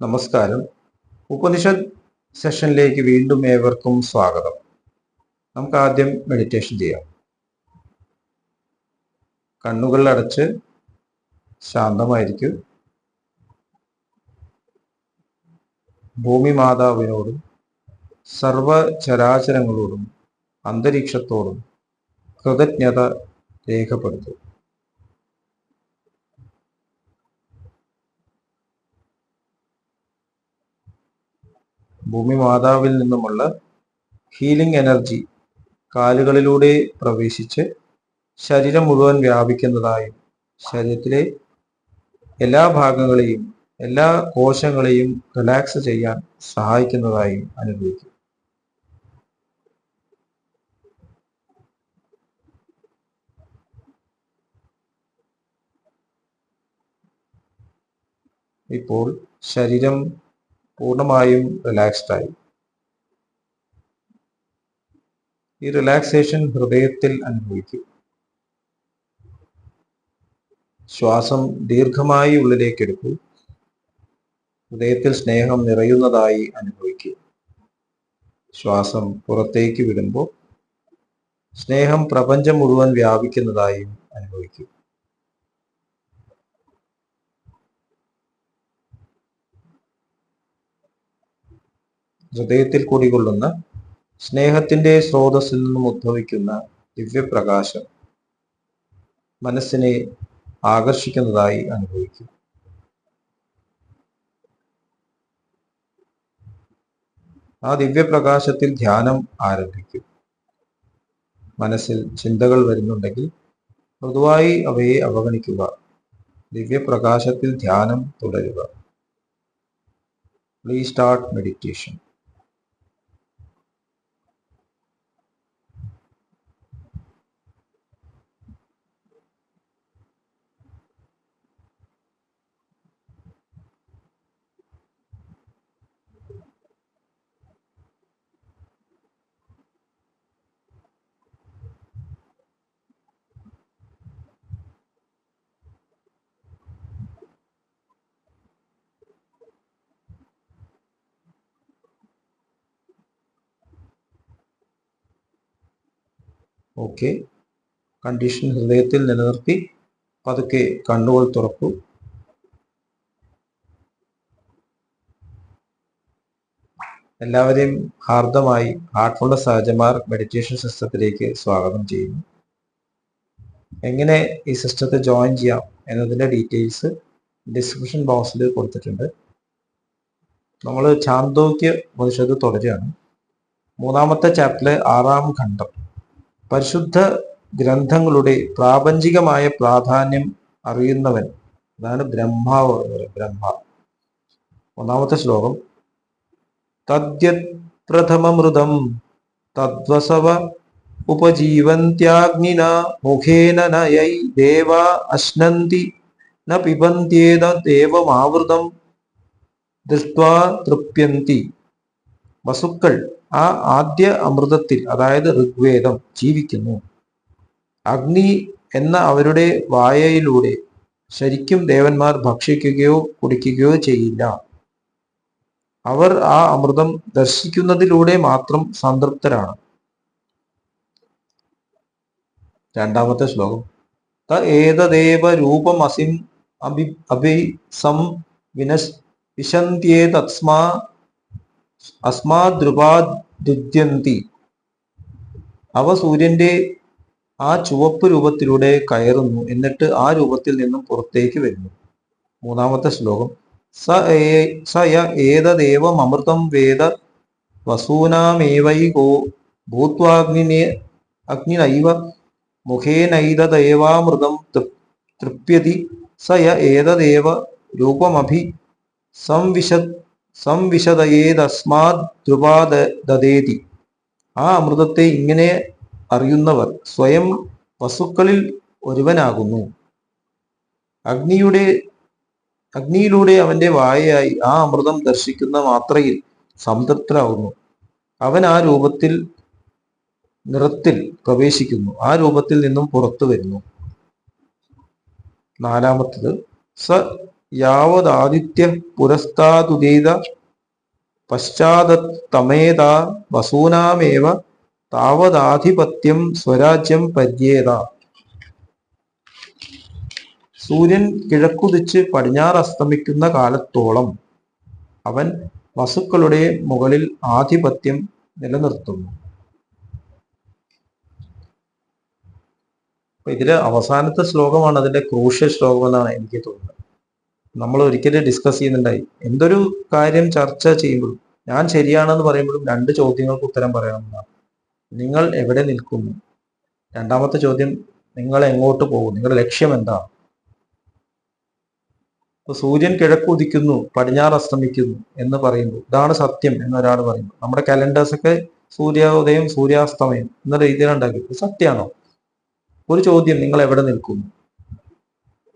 നമസ്കാരം. ഉപനിഷത്ത് സെഷനിലേക്ക് വീണ്ടും ഏവർക്കും സ്വാഗതം. നമുക്ക് ആദ്യം മെഡിറ്റേഷൻ ചെയ്യാം. കണ്ണുകൾ അടച്ച് ശാന്തമായിരിക്കും. ഭൂമി മാതാവിനോടും സർവചരാചരങ്ങളോടും അന്തരീക്ഷത്തോടും കൃതജ്ഞത രേഖപ്പെടുത്തും. ഭൂമി മാതാവിൽ നിന്നുമുള്ള ഹീലിംഗ് എനർജി കാലുകളിലൂടെ പ്രവേശിച്ച് ശരീരം മുഴുവൻ വ്യാപിക്കുന്നതായും ശരീരത്തിലെ എല്ലാ ഭാഗങ്ങളെയും എല്ലാ കോശങ്ങളെയും റിലാക്സ് ചെയ്യാൻ സഹായിക്കുന്നതായും അനുഭവിക്കും. ഇപ്പോൾ ശരീരം പൂർണ്ണമായും റിലാക്സ്ഡ് ആയി. ഈ റിലാക്സേഷൻ ഹൃദയത്തിൽ അനുഭവിക്കും. ശ്വാസം ദീർഘമായി ഉള്ളിലേക്ക് എടുക്കൂ. ഹൃദയത്തിൽ സ്നേഹം നിറയുന്നതായി അനുഭവിക്കുക. ശ്വാസം പുറത്തേക്ക് വിടുമ്പോൾ സ്നേഹം പ്രപഞ്ചം മുഴുവൻ വ്യാപിക്കുന്നതായും അനുഭവിക്കും. ഹൃദയത്തിൽ കുടികൊള്ളുന്ന സ്നേഹത്തിന്റെ സ്രോതസ്സിൽ നിന്നും ഉദ്ഭവിക്കുന്ന ദിവ്യപ്രകാശം മനസ്സിനെ ആകർഷിക്കുന്നതായി അനുഭവിക്കും. ആ ദിവ്യപ്രകാശത്തിൽ ധ്യാനം ആരംഭിക്കും. മനസ്സിൽ ചിന്തകൾ വരുന്നുണ്ടെങ്കിൽ മൃദുവായി അവയെ അവഗണിക്കുക. ദിവ്യപ്രകാശത്തിൽ ധ്യാനം തുടരുക. Please start meditation. Okay, condition ഹൃദയത്തിൽ നിലനിർത്തി പതുക്കെ കണ്ണുകൾ തുറക്കൂ. എല്ലാവരെയും ഹാർദമായി ഹാർട്ട്ഫുൾ സഹജമാർ മെഡിറ്റേഷൻ സിസ്റ്റത്തിലേക്ക് സ്വാഗതം ചെയ്യുന്നു. എങ്ങനെ ഈ സിസ്റ്റത്തെ ജോയിൻ ചെയ്യാം എന്നതിൻ്റെ ഡീറ്റെയിൽസ് ഡിസ്ക്രിപ്ഷൻ ബോക്സിൽ കൊടുത്തിട്ടുണ്ട്. നമ്മൾ ഛാന്തോക്യ ഉപനിഷത്ത് തുടരുകയാണ്. 3-ാമത്തെ ചാപ്റ്ററിലെ 6-ാം ഖണ്ഡം. പരിശുദ്ധ ഗ്രന്ഥങ്ങളുടെ പ്രാപഞ്ചികമായ പ്രാധാന്യം അറിയുന്നവൻ, അതാണ് ബ്രഹ്മാവ്. ബ്രഹ്മ. 1-ാമത്തെ ശ്ലോകം. തദ്യത് പ്രഥമമൃതം തദ്വസവ ഉപജീവന്ത്യാഗ്നിന മുഖേന നയൈ ദേവാ അശ്നന്തി ന പിബന്ത്യേതദേവമാവൃതം ദൃഷ്ട്വാ തൃപ്യന്തി. വസുക്കൾ ആ ആദ്യ അമൃതത്തിൽ, അതായത് ഋഗ്വേദം, ജീവിക്കുന്നു. അഗ്നി എന്ന അവരുടെ വായയിലൂടെ ശരിക്കും ദേവന്മാർ ഭക്ഷിക്കുകയോ കുടിക്കുകയോ ചെയ്യില്ല. അവർ ആ അമൃതം ദർശിക്കുന്നതിലൂടെ മാത്രം സംതൃപ്തരാണ്. 2-ാമത്തെ ശ്ലോകം. ത ഏതദേവ രൂപമസിം അഭിസം വിശന്ത്യേതസ്മാ അസ്മാദ്രുപാദ്യുദ്യന്തി. അവ സൂര്യന്റെ ആ ചുവപ്പ് രൂപത്തിലൂടെ കയറുന്നു, എന്നിട്ട് ആ രൂപത്തിൽ നിന്നും പുറത്തേക്ക് വരുന്നു. 3-ാമത്തെ ശ്ലോകം. സ യ ഏതദേവമൃതം വേദ വസൂനാമേവൈകോ ഭൂത്വാഗ്നിനൈവ മുഖേനൈതദേവാമൃതം തൃപ്യതി. സ യ ഏതദേവ രൂപമഭി സംവിശദയേതസ്മാദ്രുപാദദേതി. ആ അമൃതത്തെ ഇങ്ങനെ അറിയുന്നവർ സ്വയം വസുക്കളിൽ ഒരുവനാകുന്നു. അഗ്നിയിലൂടെ അവന്റെ വായയായി ആ അമൃതം ദർശിക്കുന്ന മാത്രയിൽ സംതൃപ്തരാകുന്നു. അവൻ ആ നിറത്തിൽ പ്രവേശിക്കുന്നു, ആ രൂപത്തിൽ നിന്നും പുറത്തു വരുന്നു. 4-ാമത്തത്. സ യാവദാദിത്യ പുരസ്താദുദീത പശ്ചാത്തമേതാ വസൂനാമേവ താവദാധിപത്യം സ്വരാജ്യം പര്യേത. സൂര്യൻ കിഴക്കുദിച്ച് പടിഞ്ഞാറ് അസ്തമിക്കുന്ന കാലത്തോളം അവൻ വസുക്കളുടെ മുകളിൽ ആധിപത്യം നിലനിർത്തുന്നു. അപ്പൊ ഇതിലെ അവസാനത്തെ ശ്ലോകമാണ് അതിന്റെ ക്രൂഷ്യൽ ശ്ലോകം എന്നാണ് എനിക്ക് തോന്നുന്നത്. നമ്മൾ ഒരിക്കലും ഡിസ്കസ് ചെയ്യുന്നുണ്ടായി, എന്തൊരു കാര്യം ചർച്ച ചെയ്യുമ്പോഴും ഞാൻ ശരിയാണെന്ന് പറയുമ്പോഴും രണ്ട് ചോദ്യങ്ങൾക്ക് ഉത്തരം പറയണമെന്നാണ്. നിങ്ങൾ എവിടെ നിൽക്കുന്നു? രണ്ടാമത്തെ ചോദ്യം, നിങ്ങൾ എങ്ങോട്ട് പോകും? നിങ്ങളുടെ ലക്ഷ്യം എന്താണ്? ഇപ്പൊ സൂര്യൻ കിഴക്കുദിക്കുന്നു പടിഞ്ഞാറ് അസ്തമിക്കുന്നു എന്ന് പറയുമ്പോൾ ഇതാണ് സത്യം എന്നൊരാൾ പറയുമ്പോൾ നമ്മുടെ കലണ്ടേഴ്സൊക്കെ സൂര്യോദയം സൂര്യാസ്തമയം എന്ന രീതിയിൽ ഉണ്ടാക്കി. സത്യമാണോ? ഒരു ചോദ്യം, നിങ്ങൾ എവിടെ നിൽക്കുന്നു?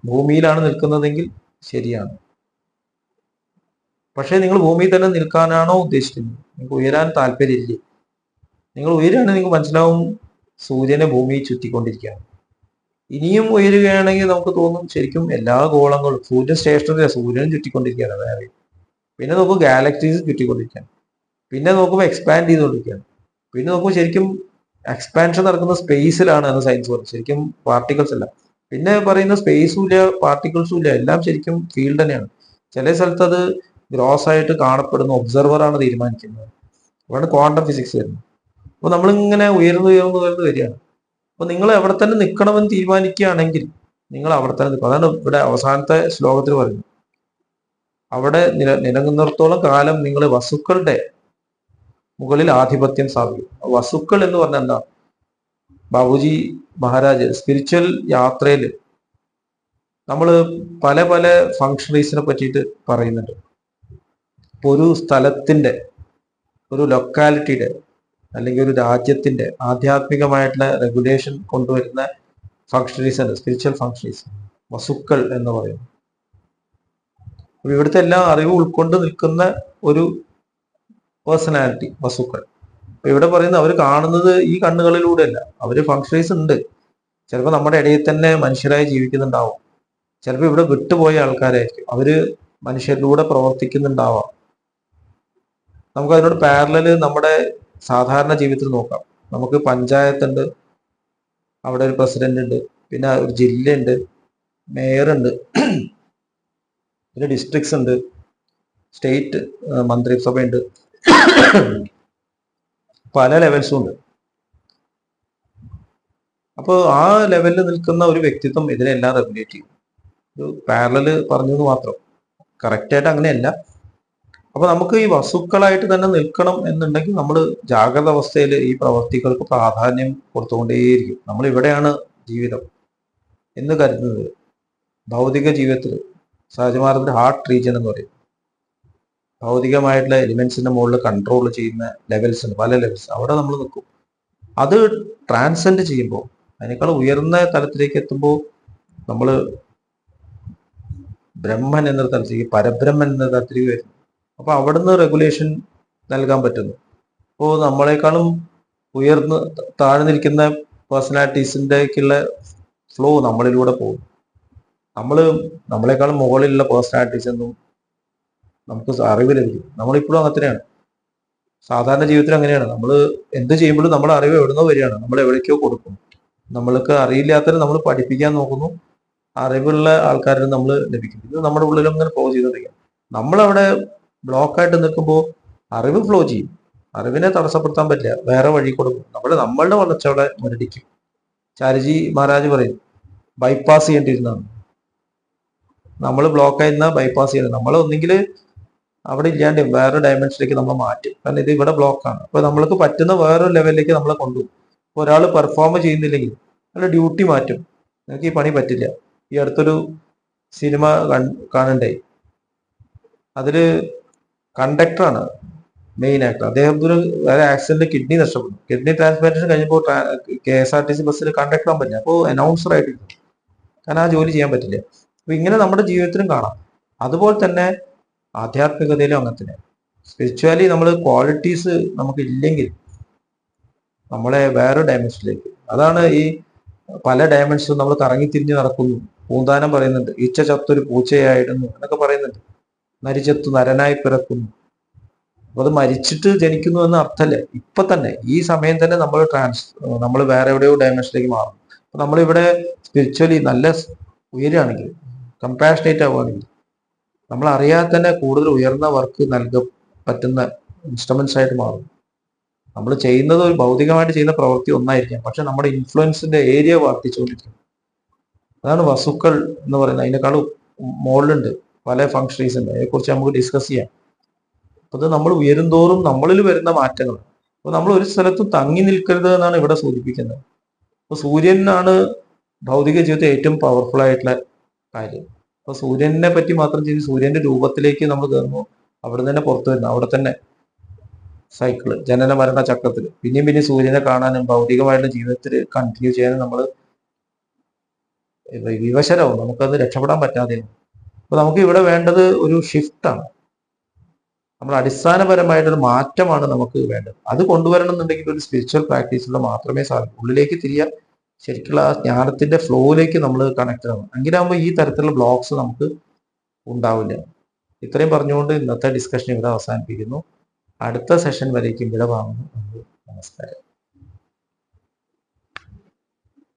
ഭൂമിയിലാണ് നിൽക്കുന്നതെങ്കിൽ ശരിയാണ്. പക്ഷേ നിങ്ങൾ ഭൂമിയിൽ തന്നെ നിൽക്കാനാണോ ഉദ്ദേശിക്കുന്നത്? നിങ്ങൾക്ക് ഉയരാൻ താല്പര്യമില്ലേ? നിങ്ങൾ ഉയരുകയാണെങ്കിൽ നിങ്ങൾക്ക് മനസ്സിലാവും സൂര്യനെ ഭൂമിയിൽ ചുറ്റിക്കൊണ്ടിരിക്കുകയാണ്. ഇനിയും ഉയരുകയാണെങ്കിൽ നമുക്ക് തോന്നും ശരിക്കും എല്ലാ ഗോളങ്ങളും സൂര്യൻ സ്റ്റേഷനറിയാണ്, സൂര്യനും ചുറ്റിക്കൊണ്ടിരിക്കുകയാണ് വേറെ. പിന്നെ നോക്കും ഗാലക്സീസ് ചുറ്റിക്കൊണ്ടിരിക്കുകയാണ്. പിന്നെ നോക്കുമ്പോൾ എക്സ്പാൻഡ് ചെയ്തുകൊണ്ടിരിക്കുകയാണ്. പിന്നെ നോക്കുമ്പോൾ ശരിക്കും എക്സ്പാൻഷൻ നടക്കുന്ന സ്പേസിലാണ് എന്ന് സയൻസ് പറയും. ശരിക്കും പാർട്ടിക്കിൾസ് അല്ല. പിന്നെ പറയുന്ന സ്പേസും ഇല്ല പാർട്ടിക്കിൾസും ഇല്ല, എല്ലാം ശരിക്കും ഫീൽഡ് തന്നെയാണ്. ചില സ്ഥലത്ത് അത് ഗ്രോസ് ആയിട്ട് കാണപ്പെടുന്ന ഒബ്സർവറാണ് തീരുമാനിക്കുന്നത്. അതാണ് ക്വാണ്ടം ഫിസിക്സ് വരുന്നത്. അപ്പൊ നമ്മളിങ്ങനെ ഉയർന്നു വരികയാണ്. അപ്പൊ നിങ്ങൾ എവിടെ തന്നെ നിൽക്കണമെന്ന് തീരുമാനിക്കുകയാണെങ്കിൽ നിങ്ങൾ അവിടെ തന്നെ നിൽക്കും. അതാണ് ഇവിടെ അവസാനത്തെ ശ്ലോകത്തിൽ പറയുന്നത്. അവിടെ നിലനിന്നിടത്തോളം കാലം നിങ്ങൾ വസുക്കളുടെ മുകളിൽ ആധിപത്യം സ്ഥാപിക്കും. വസുക്കൾ എന്ന് പറഞ്ഞാൽ എന്താ? ബാബുജി മഹാരാജ് സ്പിരിച്വൽ യാത്രയിൽ നമ്മൾ പല പല ഫങ്ഷണറീസിനെ പറ്റിയിട്ട് പറയുന്നുണ്ട്. ഇപ്പൊ ഒരു സ്ഥലത്തിന്റെ, ഒരു ലൊക്കാലിറ്റിയുടെ അല്ലെങ്കിൽ ഒരു രാജ്യത്തിന്റെ ആധ്യാത്മികമായിട്ടുള്ള റെഗുലേഷൻ കൊണ്ടുവരുന്ന ഫങ്ഷണറീസ് ഉണ്ട്, സ്പിരിച്വൽ ഫങ്ഷണറീസ്, വസുക്കൾ എന്ന് പറയുന്നത്. അപ്പൊ ഇവിടുത്തെ എല്ലാ അറിവും ഉൾക്കൊണ്ട് നിൽക്കുന്ന ഒരു പേഴ്സണാലിറ്റി വസുക്കൾ. അപ്പൊ ഇവിടെ പറയുന്നത് അവർ കാണുന്നത് ഈ കണ്ണുകളിലൂടെ അല്ല, അവര് ഫങ്ഷണറീസ് ഉണ്ട്. ചിലപ്പോൾ നമ്മുടെ ഇടയിൽ തന്നെ മനുഷ്യരായി ജീവിക്കുന്നുണ്ടാവും, ചിലപ്പോൾ ഇവിടെ വിട്ടുപോയ ആൾക്കാരായിരിക്കും, അവര് മനുഷ്യരിലൂടെ പ്രവർത്തിക്കുന്നുണ്ടാവാം. നമുക്ക് അതിനോട് പാരലല് നമ്മുടെ സാധാരണ ജീവിതത്തിൽ നോക്കാം. നമുക്ക് പഞ്ചായത്തുണ്ട്, അവിടെ ഒരു പ്രസിഡന്റ് ഉണ്ട്, പിന്നെ ഒരു ജില്ലയുണ്ട്, മേയറുണ്ട്, പിന്നെ ഡിസ്ട്രിക്ട്സ് ഉണ്ട്, സ്റ്റേറ്റ് മന്ത്രിസഭയുണ്ട്, പല ലെവൽസും ഉണ്ട്. അപ്പോൾ ആ ലെവലിൽ നിൽക്കുന്ന ഒരു വ്യക്തിത്വം ഇതിനെല്ലാം റെഗുലേറ്റ് ചെയ്യും. ഒരു പാരലല് പറഞ്ഞത് മാത്രം, കറക്റ്റായിട്ട് അങ്ങനെയല്ല. അപ്പൊ നമുക്ക് ഈ വസ്തുക്കളായിട്ട് തന്നെ നിൽക്കണം എന്നുണ്ടെങ്കിൽ നമ്മൾ ജാഗ്രത അവസ്ഥയിൽ ഈ പ്രവർത്തികൾക്ക് പ്രാധാന്യം കൊടുത്തുകൊണ്ടേയിരിക്കും. നമ്മൾ ഇവിടെയാണ് ജീവിതം എന്ന് കരുതുന്നത്. ഭൗതിക ജീവിതത്തിൽ സഹജമാർഗത്തിൽ ഹാർട്ട് റീജിയൻ എന്ന് പറയും. ഭൗതികമായിട്ടുള്ള എലിമെന്റ്സിന്റെ മുകളിൽ കൺട്രോൾ ചെയ്യുന്ന ലെവൽസ് ഉണ്ട്, പല ലെവൽസ്. അവിടെ നമ്മൾ നിൽക്കും. അത് ട്രാൻസെൻഡ് ചെയ്യുമ്പോൾ, അതിനേക്കാൾ ഉയർന്ന തലത്തിലേക്ക് എത്തുമ്പോൾ നമ്മൾ ബ്രഹ്മൻ എന്ന തലത്തിലേക്ക്, പരബ്രഹ്മൻ എന്ന തലത്തിലേക്ക് വരുന്നു. അപ്പൊ അവിടുന്ന് റെഗുലേഷൻ നൽകാൻ പറ്റുന്നു. അപ്പോൾ നമ്മളെക്കാളും ഉയർന്ന് താഴ്ന്നിരിക്കുന്ന പേഴ്സണാലിറ്റീസിൻ്റെക്കുള്ള ഫ്ലോ നമ്മളിലൂടെ പോകും. നമ്മളെക്കാളും മുകളിലുള്ള പേഴ്സണാലിറ്റീസ് ഒന്നും നമുക്ക് അറിവ് ലഭിക്കും. നമ്മളിപ്പോഴും അങ്ങനെയാണ്, സാധാരണ ജീവിതത്തിൽ അങ്ങനെയാണ്. നമ്മൾ എന്ത് ചെയ്യുമ്പോഴും നമ്മുടെ അറിവ് എവിടുന്നോ വരികയാണ്, നമ്മൾ എവിടേക്കോ കൊടുക്കും. നമ്മൾക്ക് അറിയില്ലാത്തവരെ നമ്മൾ പഠിപ്പിക്കാൻ നോക്കുന്നു, അറിവുള്ള ആൾക്കാരിൽ നമ്മൾ ലഭിക്കും. ഇത് നമ്മുടെ ഉള്ളിലും ഇങ്ങനെ ഫ്ലോ ചെയ്തുകൊണ്ടിരിക്കും. നമ്മളവിടെ ബ്ലോക്കായിട്ട് നിൽക്കുമ്പോൾ അറിവ് ഫ്ലോ ചെയ്യും, അറിവിനെ തടസ്സപ്പെടുത്താൻ പറ്റില്ല, വേറെ വഴി കൊടുക്കും. നമ്മളുടെ വളർച്ച അവിടെ മുരടിക്കും. ചാരിജി മഹാരാജ് പറയും ബൈപ്പാസ് ചെയ്യേണ്ടിയിരുന്നാണ്. നമ്മൾ ബ്ലോക്കായിരുന്ന ബൈപ്പാസ് ചെയ്യണം. നമ്മൾ ഒന്നെങ്കിൽ അവിടെ ഇല്ലാണ്ട് വേറെ ഡയമെൻഷനിലേക്ക് നമ്മൾ മാറ്റും. കാരണം ഇത് ഇവിടെ ബ്ലോക്കാണ്. അപ്പൊ നമ്മൾക്ക് പറ്റുന്ന വേറൊരു ലെവലിലേക്ക് നമ്മളെ കൊണ്ടുപോകും. ഇപ്പൊ ഒരാൾ പെർഫോം ചെയ്യുന്നില്ലെങ്കിൽ അയാളുടെ ഡ്യൂട്ടി മാറ്റും. നിങ്ങൾക്ക് ഈ പണി പറ്റില്ല. ഈ അടുത്തൊരു സിനിമ കാണണ്ടേ, അതില് കണ്ടക്ടറാണ് മെയിൻ ആക്ടർ. അദ്ദേഹത്തിന് വേറെ ആക്സിഡന്റ് കിഡ്നി നഷ്ടപ്പെടും. കിഡ്നി ട്രാൻസ്പ്ലാന്റേഷൻ കഴിഞ്ഞപ്പോൾ KSRTC ബസ്സിൽ കണ്ടക്ടർ ആകാൻ പറ്റില്ല. അപ്പോൾ അനൗൺസർ ആയിട്ട്, കാരണം ആ ജോലി ചെയ്യാൻ പറ്റില്ല. അപ്പൊ ഇങ്ങനെ നമ്മുടെ ജീവിതത്തിലും കാണാം. അതുപോലെ തന്നെ ആധ്യാത്മികതയിലും അങ്ങനെ തന്നെ. സ്പിരിച്വാലി നമ്മൾ ക്വാളിറ്റീസ് നമുക്ക് ഇല്ലെങ്കിൽ നമ്മളെ വേറെ ഡയമെൻഷനിലേക്ക്, അതാണ് ഈ പല ഡയമെൻഷനും നമ്മൾ കറങ്ങി തിരിഞ്ഞ് നടക്കുന്നു. പൂന്താനം പറയുന്നുണ്ട്, ഈച്ച ചത്തൊരു പൂച്ചയായിരുന്നു എന്നൊക്കെ പറയുന്നുണ്ട്. നരിചത്തു നരനായി പിറക്കുന്നു. അപ്പൊ അത് മരിച്ചിട്ട് ജനിക്കുന്നു എന്ന അർത്ഥമല്ല. ഇപ്പൊ തന്നെ ഈ സമയം തന്നെ നമ്മൾ വേറെ എവിടെയോ ഡയമെൻഷനിലേക്ക് മാറും. അപ്പൊ നമ്മളിവിടെ സ്പിരിച്വലി നല്ല ഉയരുകയാണെങ്കിൽ, കമ്പാഷനേറ്റ് ആവുകയാണെങ്കിൽ, നമ്മൾ അറിയാതെ തന്നെ കൂടുതൽ ഉയർന്ന വർക്ക് നൽകാൻ പറ്റുന്ന ഇൻസ്ട്രുമെന്റ്സ് ആയിട്ട് മാറും. നമ്മൾ ചെയ്യുന്നത് ഒരു ഭൗതികമായിട്ട് ചെയ്യുന്ന പ്രവൃത്തി ഒന്നായിരിക്കാം, പക്ഷെ നമ്മുടെ ഇൻഫ്ലുവൻസിന്റെ ഏരിയ വർദ്ധിച്ചുകൊണ്ടിരിക്കും. അതാണ് വസ്തുക്കൾ എന്ന് പറയുന്നത്. അതിനേക്കാളും മുകളിലുണ്ട് പല ഫങ്ഷണീസ് ഉണ്ട്, അതിനെക്കുറിച്ച് നമുക്ക് ഡിസ്കസ് ചെയ്യാം. അത് നമ്മൾ ഉയരുന്തോറും നമ്മളിൽ വരുന്ന മാറ്റങ്ങൾ. അപ്പൊ നമ്മൾ ഒരു സ്ഥലത്തും തങ്ങി നിൽക്കരുത് എന്നാണ് ഇവിടെ സൂചിപ്പിക്കുന്നത്. അപ്പൊ സൂര്യനാണ് ഭൗതിക ജീവിതത്തിൽ ഏറ്റവും പവർഫുൾ ആയിട്ടുള്ള കാര്യം. അപ്പൊ സൂര്യനെ പറ്റി മാത്രം ചെയ്ത് സൂര്യന്റെ രൂപത്തിലേക്ക് നമ്മൾ കയറുന്നു, അവിടെ തന്നെ പുറത്തു വരുന്നു, അവിടെ തന്നെ സൈക്കിള്, ജനന മരണ ചക്രത്തിൽ പിന്നെയും സൂര്യനെ കാണാനും ഭൗതികമായിട്ടുള്ള ജീവിതത്തിൽ കണ്ടിന്യൂ ചെയ്യാനും നമ്മൾ വിവശരാവും, നമുക്കത് രക്ഷപ്പെടാൻ പറ്റാതെയാണ്. അപ്പൊ നമുക്ക് ഇവിടെ വേണ്ടത് ഒരു ഷിഫ്റ്റാണ്. നമ്മൾ അടിസ്ഥാനപരമായിട്ടൊരു മാറ്റമാണ് നമുക്ക് വേണ്ടത്. അത് കൊണ്ടുവരണം എന്നുണ്ടെങ്കിൽ ഒരു സ്പിരിച്വൽ പ്രാക്ടീസിലൂടെ മാത്രമേ സാധിക്കൂ. ഉള്ളിലേക്ക് തിരിയാൻ, ശരിക്കുള്ള ആ ജ്ഞാനത്തിന്റെ ഫ്ലോയിലേക്ക് നമ്മൾ കണക്ട് ആവണം. എങ്കിലാകുമ്പോൾ ഈ തരത്തിലുള്ള ബ്ലോക്സ് നമുക്ക് ഉണ്ടാവില്ല. ഇത്രയും പറഞ്ഞുകൊണ്ട് ഇന്നത്തെ ഡിസ്കഷൻ ഇവിടെ അവസാനിപ്പിക്കുന്നു. അടുത്ത സെഷൻ വരേക്കും വിട വാങ്ങുന്നു. നമസ്കാരം.